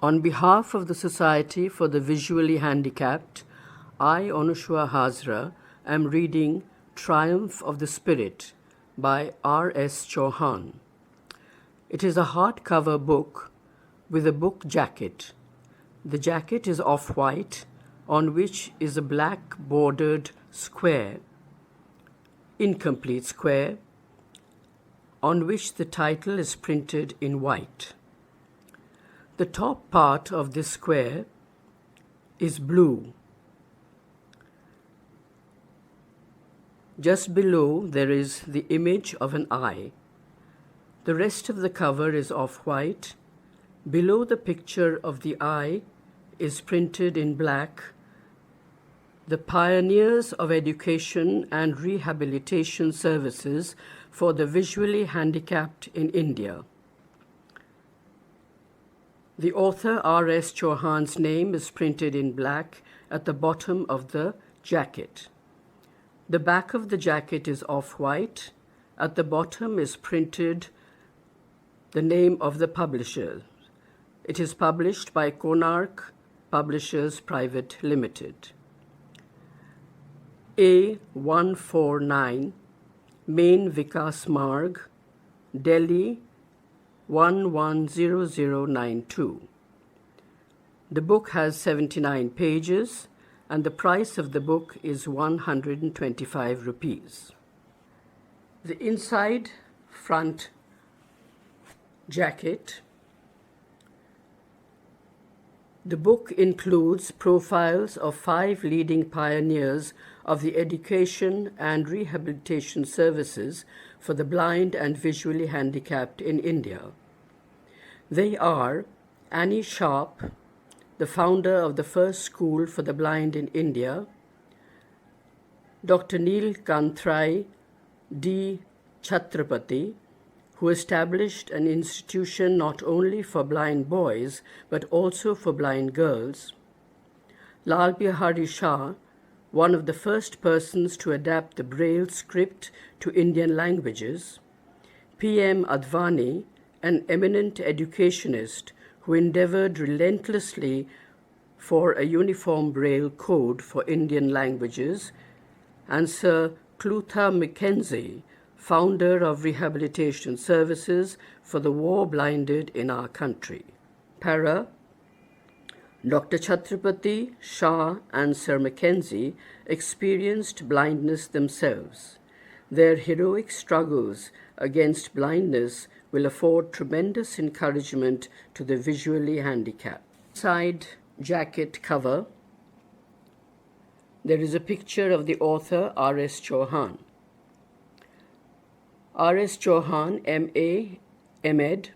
On behalf of the Society for the Visually Handicapped, I, Anushwa Hazra, am reading Triumph of the Spirit by R S Chauhan. It is a hardcover book with a book jacket. The jacket is off-white, on which is a black bordered square, incomplete square, on which the title is printed in white. The top part of this square is blue. Just below there is the image of an eye. The rest of the cover is off-white. Below the picture of the eye is printed in black, "The Pioneers of Education and Rehabilitation Services for the Visually Handicapped in India." The author R S Chauhan's name is printed in black at the bottom of the jacket. The back of the jacket is off-white. At the bottom is printed the name of the publisher. It is published by Konark Publishers Private Limited. A149, Main Vikas Marg, Delhi 110092. The book has 79 pages and the price of the book is 125 rupees. The inside front jacket. The book includes profiles of 5 leading pioneers of the education and rehabilitation services for the blind and visually handicapped in India. They are Annie Sharp, the founder of the first school for the blind in India, Dr. Neelkantrai D. Chhatrapati, who established an institution not only for blind boys but also for blind girls, Lal Bihari Shah, one of the first persons to adapt the Braille script to Indian languages, P.M. Advani, an eminent educationist who endeavored relentlessly for a uniform Braille code for Indian languages, and Sir Clutha Mackenzie, founder of rehabilitation services for the war-blinded in our country. Para. Dr. Chhatrapati, Shah, and Sir Mackenzie experienced blindness themselves. Their heroic struggles against blindness will afford tremendous encouragement to the visually handicapped. Side jacket cover. There is a picture of the author R S Chauhan. R S Chauhan, M.A., M.Ed.,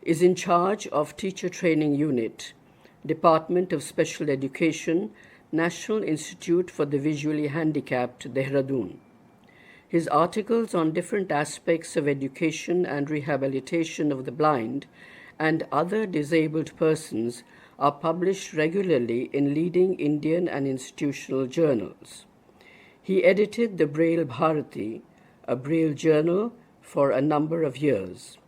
is in charge of Teacher Training Unit, Department of Special Education, National Institute for the Visually Handicapped, Dehradun. His articles on different aspects of education and rehabilitation of the blind and other disabled persons are published regularly in leading Indian and institutional journals. He edited the Braille Bharati, a Braille journal, for a number of years.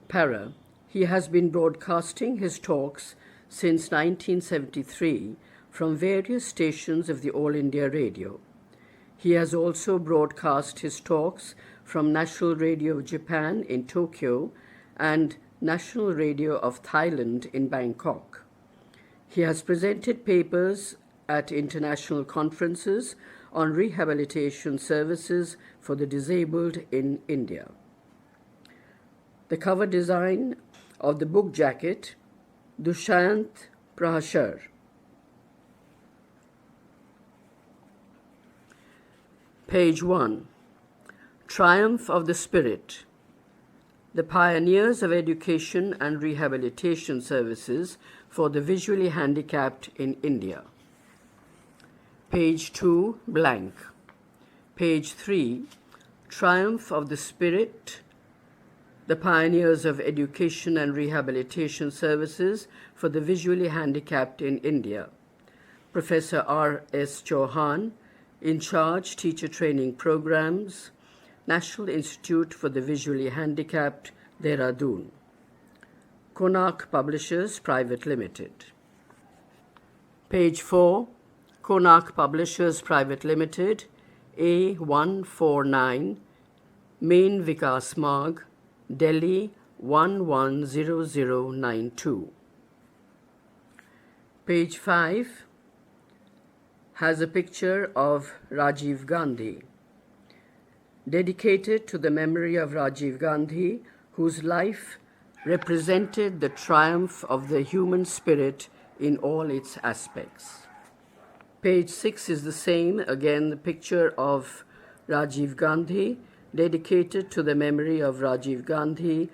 Para. He has been broadcasting his talks since 1973 from various stations of the All India Radio. He has also broadcast his talks from National Radio of Japan in Tokyo and National Radio of Thailand in Bangkok. He has presented papers at international conferences on rehabilitation services for the disabled in India. The cover design of the book jacket, Dushyant Prahashar. Page 1. Triumph of the Spirit. The Pioneers of Education and Rehabilitation Services for the Visually Handicapped in India. Page 2, blank. Page 3, Triumph of the Spirit, the Pioneers of Education and Rehabilitation Services for the Visually Handicapped in India. Professor R S Chauhan, in charge Teacher Training Programs, National Institute for the Visually Handicapped, Dehradun. Konark Publishers Private Limited. Page 4, Konark Publishers Private Limited, A149, Main Vikas Marg, Delhi 110092. Page 5 has a picture of Rajiv Gandhi, dedicated to the memory of Rajiv Gandhi, whose life represented the triumph of the human spirit in all its aspects. Page 6 is the same, again the picture of Rajiv Gandhi, dedicated to the memory of Rajiv Gandhi,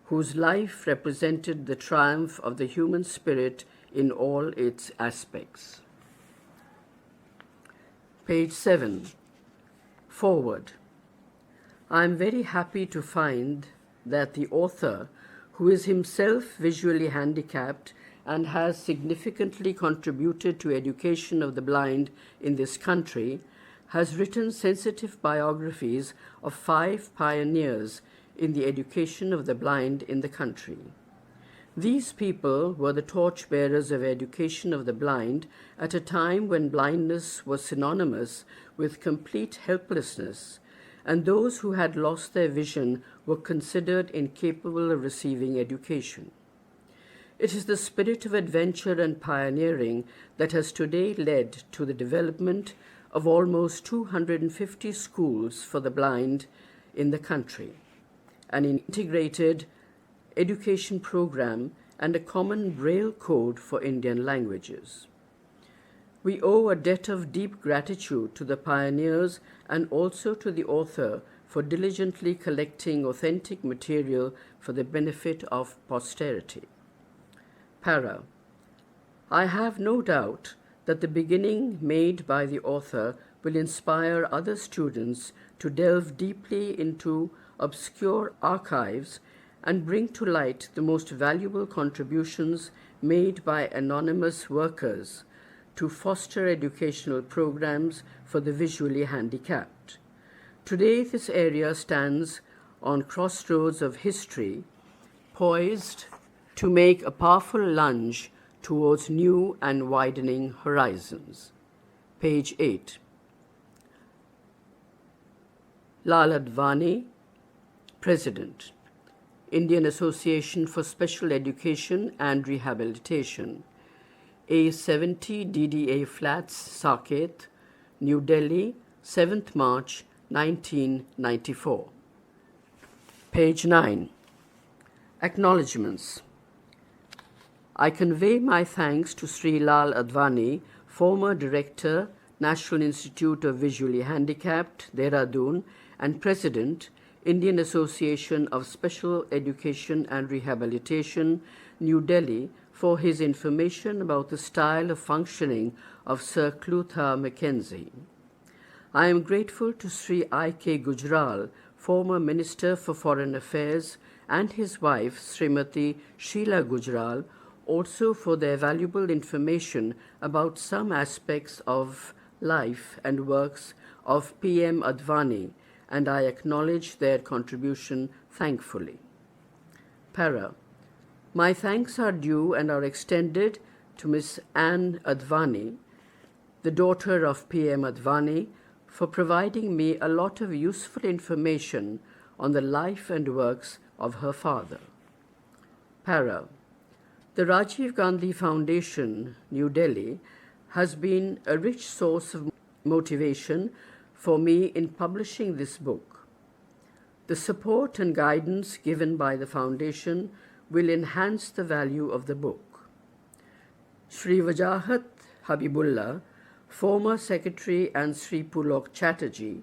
whose life represented the triumph of the human spirit in all its aspects. Page 7, Forward. I am very happy to find that the author, who is himself visually handicapped and has significantly contributed to education of the blind in this country, has written sensitive biographies of 5 pioneers in the education of the blind in the country. These people were the torchbearers of education of the blind at a time when blindness was synonymous with complete helplessness, and those who had lost their vision were considered incapable of receiving education. It is the spirit of adventure and pioneering that has today led to the development of almost 250 schools for the blind in the country, an integrated education program, and a common Braille code for Indian languages. We owe a debt of deep gratitude to the pioneers and also to the author for diligently collecting authentic material for the benefit of posterity. Para. I have no doubt that the beginning made by the author will inspire other students to delve deeply into obscure archives and bring to light the most valuable contributions made by anonymous workers to foster educational programs for the visually handicapped. Today, this area stands on crossroads of history, poised to make a powerful lunge towards new and widening horizons. Page 8. Lal Advani, President, Indian Association for Special Education and Rehabilitation, A70 DDA Flats, Saket, New Delhi, 7th March 1994. Page 9. Acknowledgements. I convey my thanks to Sri Lal Advani, former Director, National Institute of Visually Handicapped, Dehradun, and President, Indian Association of Special Education and Rehabilitation, New Delhi, for his information about the style of functioning of Sir Clutha Mackenzie. I am grateful to Sri I.K. Gujral, former Minister for Foreign Affairs, and his wife, Srimati Sheila Gujral, also for their valuable information about some aspects of life and works of P.M. Advani, and I acknowledge their contribution thankfully. Para. My thanks are due and are extended to Miss Anne Advani, the daughter of P.M. Advani, for providing me a lot of useful information on the life and works of her father. Para. The Rajiv Gandhi Foundation, New Delhi, has been a rich source of motivation for me in publishing this book. The support and guidance given by the foundation will enhance the value of the book. Sri Wajahat Habibullah, former Secretary, and Sri Pulok Chatterjee,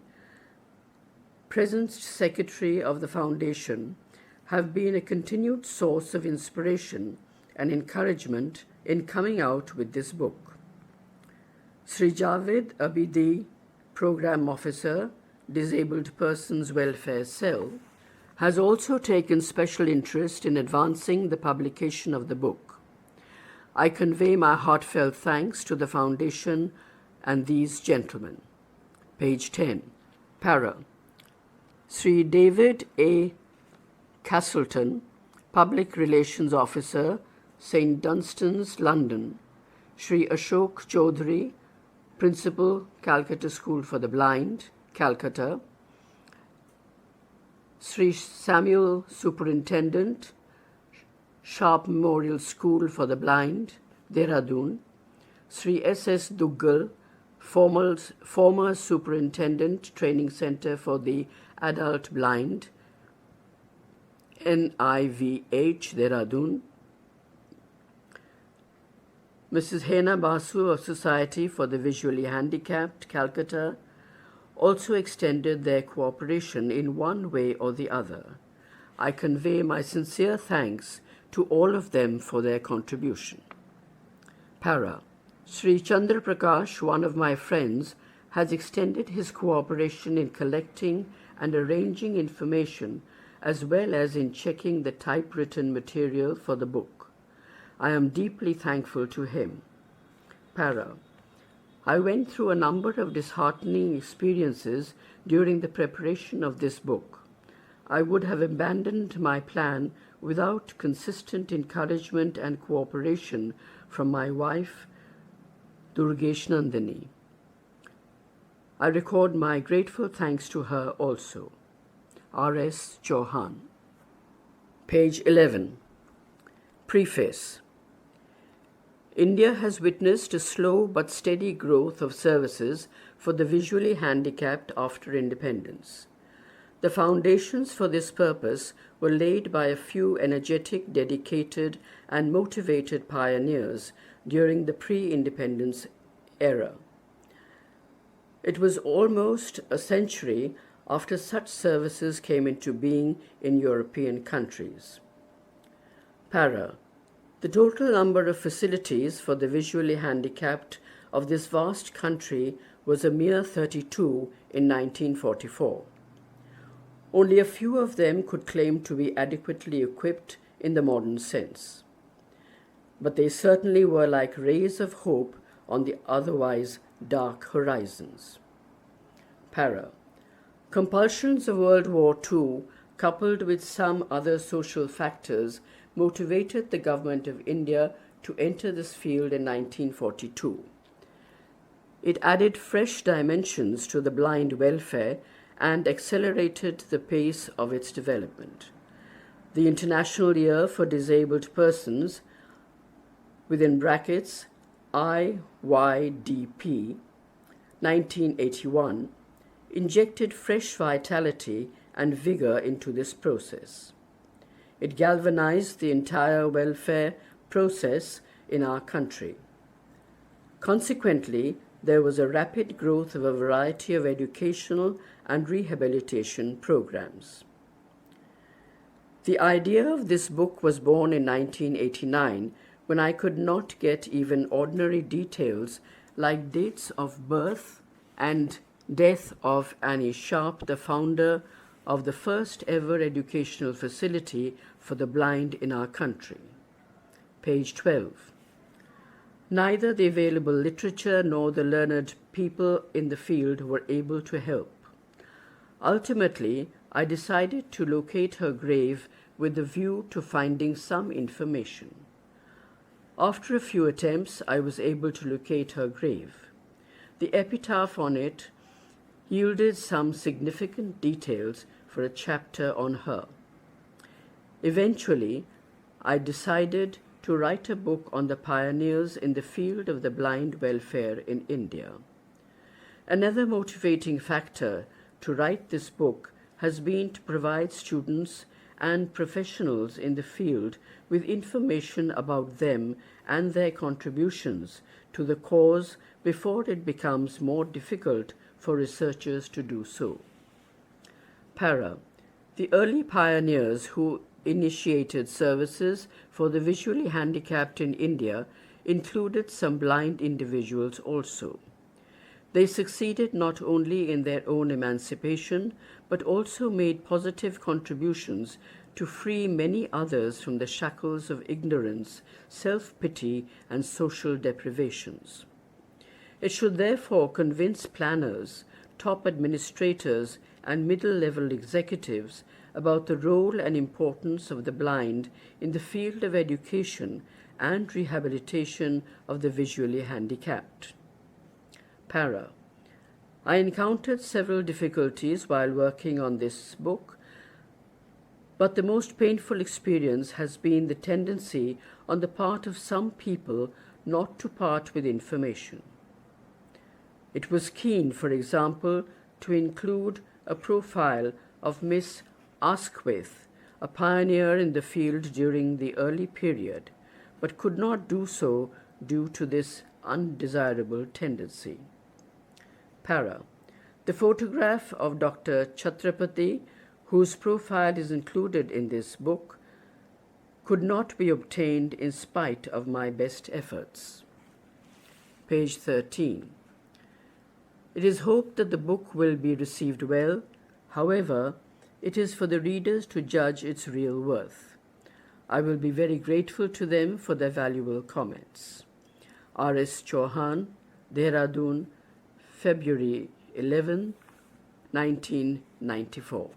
present Secretary of the Foundation, have been a continued source of inspiration and encouragement in coming out with this book. Sri Javed Abidi, Program Officer, Disabled Persons Welfare Cell, has also taken special interest in advancing the publication of the book. I convey my heartfelt thanks to the Foundation and these gentlemen. Page 10. Para. Sri David A. Castleton, Public Relations Officer, St. Dunstan's, London; Shri Ashok Chaudhary, Principal, Calcutta School for the Blind, Calcutta; Sri Samuel, Superintendent, Sharp Memorial School for the Blind, Dehradun; Sri S. S. Duggal, former Superintendent, Training Centre for the Adult Blind, NIVH, Dehradun; Mrs. Hena Basu of Society for the Visually Handicapped, Calcutta, also extended their cooperation in one way or the other. I convey my sincere thanks to all of them for their contribution. Para. Sri Chandra Prakash, one of my friends, has extended his cooperation in collecting and arranging information as well as in checking the typewritten material for the book. I am deeply thankful to him. Para. I went through a number of disheartening experiences during the preparation of this book. I would have abandoned my plan without consistent encouragement and cooperation from my wife, Durgesh Nandini. I record my grateful thanks to her also. R S Chauhan. Page 11. Preface. India has witnessed a slow but steady growth of services for the visually handicapped after independence. The foundations for this purpose were laid by a few energetic, dedicated, and motivated pioneers during the pre-independence era. It was almost a century after such services came into being in European countries. Para. The total number of facilities for the visually handicapped of this vast country was a mere 32 in 1944. Only a few of them could claim to be adequately equipped in the modern sense. But they certainly were like rays of hope on the otherwise dark horizons. Para. Compulsions of World War II, coupled with some other social factors, motivated the government of India to enter this field in 1942. It added fresh dimensions to the blind welfare and accelerated the pace of its development. The International Year for Disabled Persons, within brackets IYDP, 1981, injected fresh vitality and vigor into this process. It galvanized the entire welfare process in our country. Consequently, there was a rapid growth of a variety of educational and rehabilitation programs. The idea of this book was born in 1989, when I could not get even ordinary details like dates of birth and death of Annie Sharp, the founder of the first ever educational facility for the blind in our country. Page 12. Neither the available literature nor the learned people in the field were able to help. Ultimately, I decided to locate her grave with a view to finding some information. After a few attempts, I was able to locate her grave. The epitaph on it yielded some significant details for a chapter on her. Eventually, I decided to write a book on the pioneers in the field of the blind welfare in India. Another motivating factor to write this book has been to provide students and professionals in the field with information about them and their contributions to the cause before it becomes more difficult for researchers to do so. Para. The early pioneers who initiated services for the visually handicapped in India included some blind individuals also. They succeeded not only in their own emancipation, but also made positive contributions to free many others from the shackles of ignorance, self-pity, and social deprivations. It should therefore convince planners, top administrators, and middle-level executives about the role and importance of the blind in the field of education and rehabilitation of the visually handicapped. Para. I encountered several difficulties while working on this book, but the most painful experience has been the tendency on the part of some people not to part with information. It was keen, for example, to include a profile of Miss Asquith, a pioneer in the field during the early period, but could not do so due to this undesirable tendency. Para. The photograph of Dr. Chhatrapati, whose profile is included in this book, could not be obtained in spite of my best efforts. Page 13. It is hoped that the book will be received well. However, it is for the readers to judge its real worth. I will be very grateful to them for their valuable comments. R S Chauhan, Dehradun, February 11, 1994.